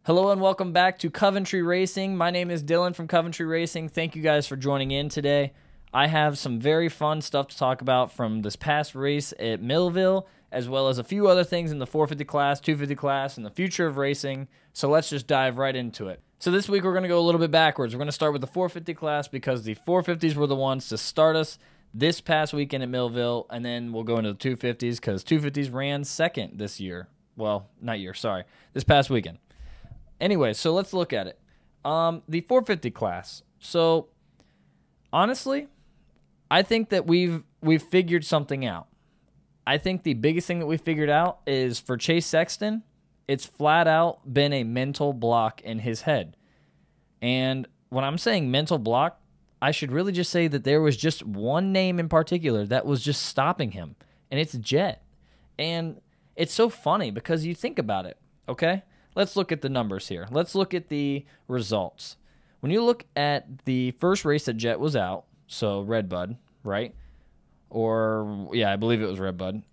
Hello and welcome back to Coventry Racing. My name is Dylan from Coventry Racing. Thank you guys for joining in today. I have some very fun stuff to talk about from this past race at Millville, as well as a few other things in the 450 class, 250 class, and the future of racing. So let's just dive right into it. So this week we're going to go a little bit backwards. We're going to start with the 450 class because the 450s were the ones to start us this past weekend at Millville, and then we'll go into the 250s because 250s ran second this year. Well, not year, sorry. This past weekend. Anyway, so let's look at it. The 450 class. So, honestly, I think that we've figured something out. I think the biggest thing that we figured out is for Chase Sexton, it's flat out been a mental block in his head. And when I'm saying mental block, I should really just say that there was just one name in particular that was just stopping him, and it's Jet. And it's so funny because you think about it, okay? Let's look at the numbers here. Let's look at the results. When you look at the first race that Jet was out, so Redbud, right? Or, yeah, I believe it was Redbud.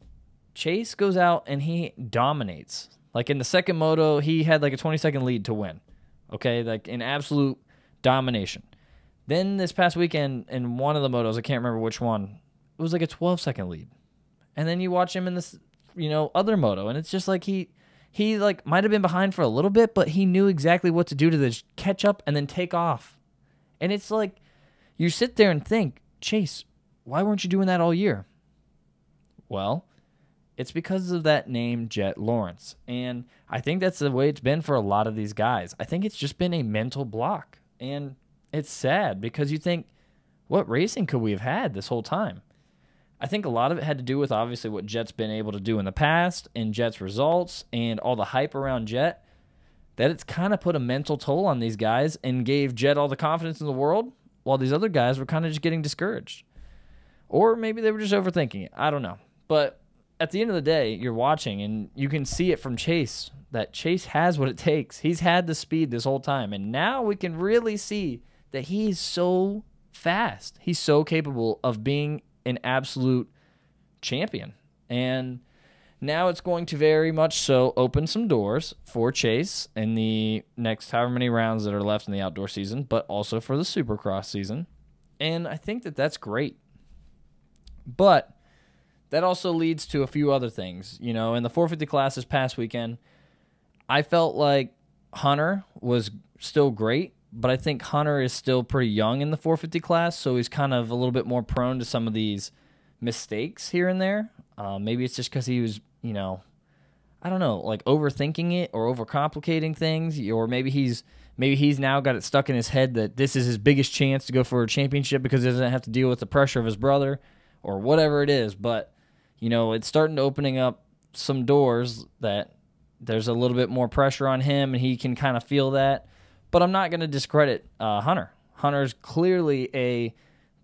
Chase goes out and he dominates. Like in the second moto, he had like a 20-second lead to win. Okay, like in absolute domination. Then this past weekend in one of the motos, I can't remember which one, it was like a 12-second lead. And then you watch him in this, other moto, and it's just like he like might have been behind for a little bit, but he knew exactly what to do to just catch up and then take off. And it's like you sit there and think, Chase, why weren't you doing that all year? Well, it's because of that name, Jet Lawrence. And I think that's the way it's been for a lot of these guys. I think it's just been a mental block. And it's sad because you think, what racing could we have had this whole time? I think a lot of it had to do with obviously what Jet's been able to do in the past and Jet's results and all the hype around Jet, that it's kind of put a mental toll on these guys and gave Jet all the confidence in the world while these other guys were kind of just getting discouraged. Or maybe they were just overthinking it. I don't know. But at the end of the day, you're watching and you can see it from Chase that Chase has what it takes. He's had the speed this whole time. And now we can really see that he's so fast. He's so capable of being an absolute champion. And now it's going to very much so open some doors for Chase in the next however many rounds that are left in the outdoor season, but also for the Supercross season. And I think that that's great. But that also leads to a few other things. In the 450 class this past weekend, I felt like Hunter was still great, but I think Hunter is still pretty young in the 450 class, so he's kind of a little bit more prone to some of these mistakes here and there. Maybe it's just because he was, I don't know, like overthinking it or overcomplicating things, or maybe he's now got it stuck in his head that this is his biggest chance to go for a championship because he doesn't have to deal with the pressure of his brother or whatever it is. But, it's starting to opening up some doors that there's a little bit more pressure on him and he can kind of feel that. But I'm not going to discredit Hunter. Hunter's clearly a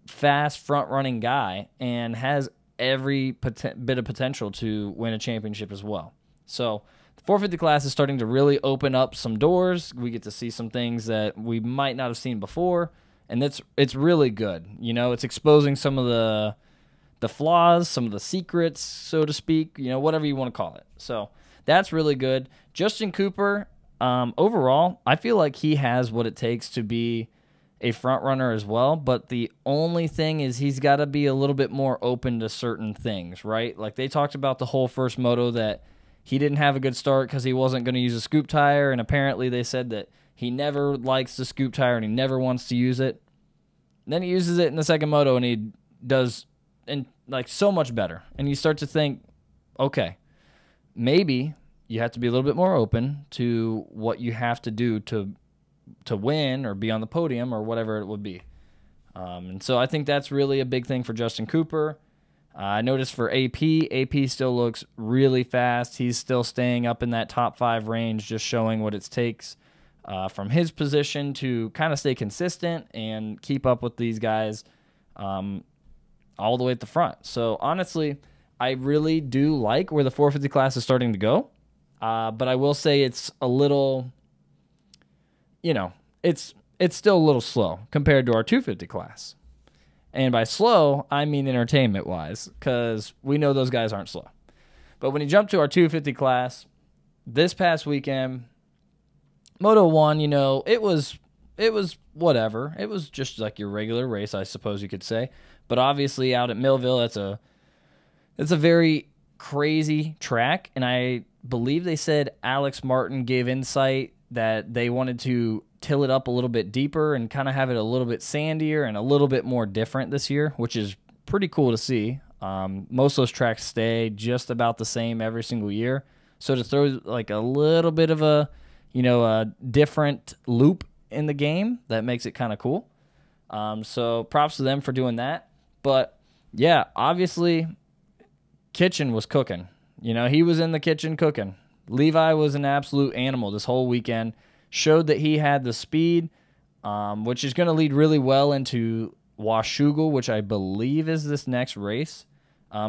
fast front-running guy and has every bit of potential to win a championship as well. So the 450 class is starting to really open up some doors. We get to see some things that we might not have seen before, and it's really good. It's exposing some of the flaws, some of the secrets, so to speak, whatever you want to call it. So that's really good. Justin Cooper, overall, I feel like he has what it takes to be a front runner as well, but the only thing is he's got to be a little bit more open to certain things, right? Like they talked about the whole first moto that he didn't have a good start because he wasn't going to use a scoop tire, and apparently they said that he never likes the scoop tire and he never wants to use it. And then he uses it in the second moto and he does so much better. And you start to think, okay, maybe you have to be a little bit more open to what you have to do to win or be on the podium or whatever it would be. And so I think that's really a big thing for Justin Cooper. I noticed for AP still looks really fast. He's still staying up in that top 5 range, just showing what it takes from his position to kind of stay consistent and keep up with these guys all the way at the front. So honestly, I really do like where the 450 class is starting to go. But I will say it's a little, it's still a little slow compared to our 250 class. And by slow, I mean entertainment-wise, because we know those guys aren't slow. But when you jump to our 250 class, this past weekend, Moto 1, it was whatever. It was just like your regular race, I suppose you could say. But obviously out at Millville, it's a very crazy track, and I believe they said Alex Martin gave insight that they wanted to till it up a little bit deeper and kind of have it a little bit sandier and a little bit more different this year, which is pretty cool to see. Most of those tracks stay just about the same every single year. So to throw like a little bit of a different loop in the game, that makes it kind of cool. So props to them for doing that. But yeah, obviously Kitchen was cooking. He was in the kitchen cooking. Levi was an absolute animal this whole weekend. Showed that he had the speed, which is going to lead really well into Washougal, which I believe is this next race.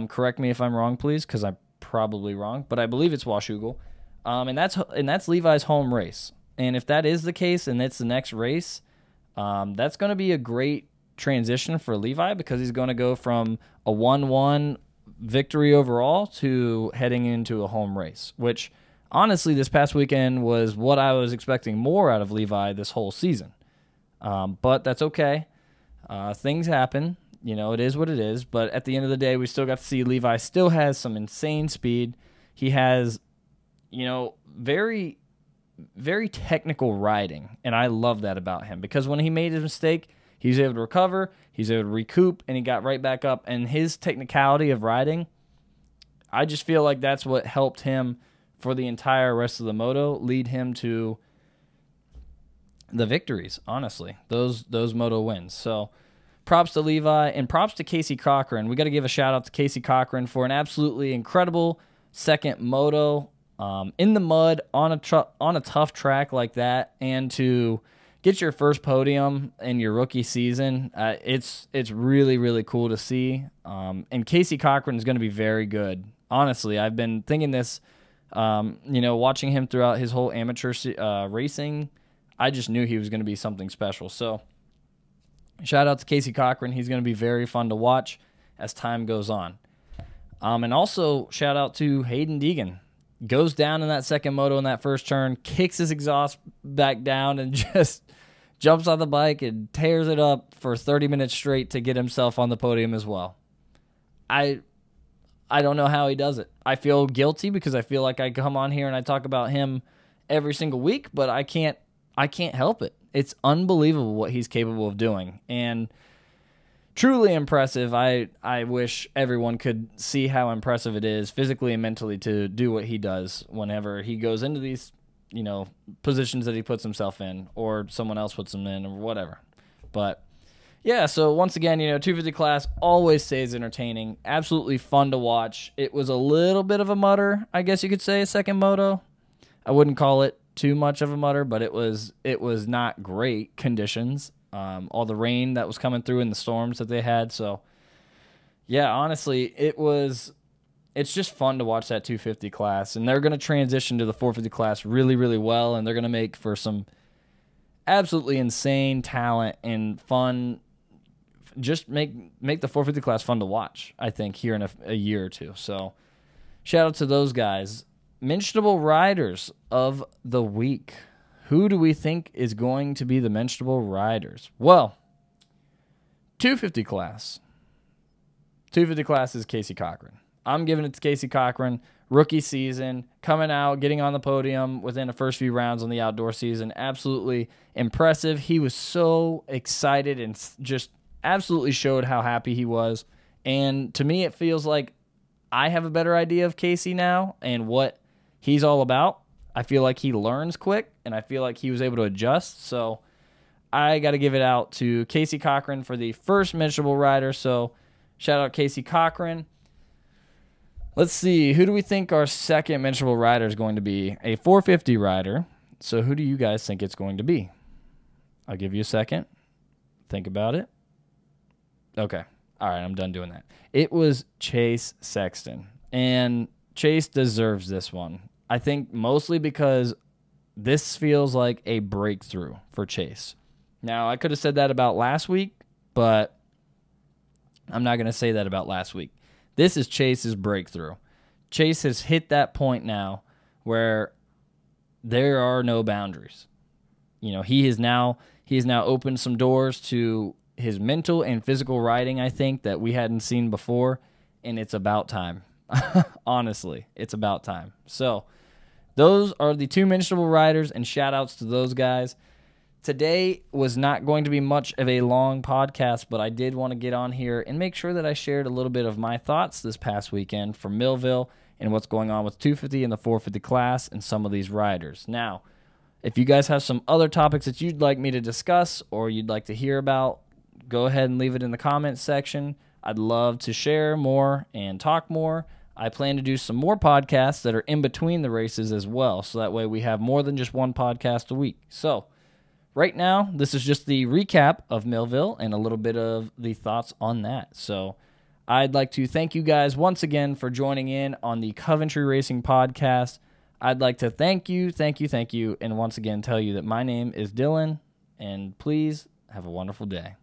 Correct me if I'm wrong, please, because I'm probably wrong, but I believe it's Washougal. And that's Levi's home race. And if that is the case and it's the next race, that's going to be a great transition for Levi, because he's going to go from a 1-1 victory overall to heading into a home race, which honestly this past weekend was what I was expecting more out of Levi this whole season. But that's okay. Things happen. It is what it is. But at the end of the day, we still got to see Levi still has some insane speed. He has, very, very technical riding, and I love that about him, because when he made his mistake, he was able to recover, he's able to recoup, and he got right back up. And his technicality of riding, I just feel like that's what helped him for the entire rest of the moto, lead him to the victories, honestly, those moto wins. So props to Levi, and props to Casey Cochran. We got to give a shout out to Casey Cochran for an absolutely incredible second moto in the mud on a tough track like that, and to get your first podium in your rookie season. It's really, really cool to see. And Casey Cochran is going to be very good. Honestly, I've been thinking this, watching him throughout his whole amateur racing. I just knew he was going to be something special. So shout out to Casey Cochran. He's going to be very fun to watch as time goes on. And also shout out to Hayden Deegan. Goes down in that second moto in that first turn, kicks his exhaust back down, and just jumps on the bike and tears it up for 30 minutes straight to get himself on the podium as well. I don't know how he does it. I feel guilty because I feel like I come on here and I talk about him every single week, but I can't help it. It's unbelievable what he's capable of doing, and truly impressive. I wish everyone could see how impressive it is physically and mentally to do what he does whenever he goes into these, positions that he puts himself in, or someone else puts him in, or whatever. But yeah, so once again, 250 class always stays entertaining. Absolutely fun to watch. It was a little bit of a mutter, I guess you could say, a second moto. I wouldn't call it too much of a mutter, but it was not great conditions. All the rain that was coming through and the storms that they had. So yeah, honestly, it's just fun to watch that 250 class, and they're going to transition to the 450 class really, really well, and they're going to make for some absolutely insane talent and fun. Just make the 450 class fun to watch, I think, here in a year or two. So shout out to those guys. Mentionable riders of the week. Who do we think is going to be the mentionable riders? Well, 250 class. 250 class is Casey Cochran. I'm giving it to Casey Cochran. Rookie season, coming out, getting on the podium within the first few rounds on the outdoor season. Absolutely impressive. He was so excited and just absolutely showed how happy he was. And to me, it feels like I have a better idea of Casey now and what he's all about. I feel like he learns quick, and I feel like he was able to adjust. So I got to give it out to Casey Cochran for the first mentionable rider. So shout out Casey Cochran. Let's see. Who do we think our second mentionable rider is going to be? A 450 rider. So who do you guys think it's going to be? I'll give you a second. Think about it. Okay. All right, I'm done doing that. It was Chase Sexton. And Chase deserves this one. I think mostly because this feels like a breakthrough for Chase. Now, I could have said that about last week, but I'm not going to say that about last week. This is Chase's breakthrough. Chase has hit that point now where there are no boundaries. he has now opened some doors to his mental and physical riding, I think, that we hadn't seen before, and it's about time. Honestly, it's about time. So those are the two Minstrel riders, and shout-outs to those guys. Today was not going to be much of a long podcast, but I did want to get on here and make sure that I shared a little bit of my thoughts this past weekend from Millville and what's going on with 250 and the 450 class and some of these riders. Now, if you guys have some other topics that you'd like me to discuss or you'd like to hear about, go ahead and leave it in the comments section. I'd love to share more and talk more. I plan to do some more podcasts that are in between the races as well, so that way we have more than just one podcast a week. So right now, this is just the recap of Millville and a little bit of the thoughts on that. So I'd like to thank you guys once again for joining in on the Coventry Racing Podcast. I'd like to thank you, and once again tell you that my name is Dylan, and please have a wonderful day.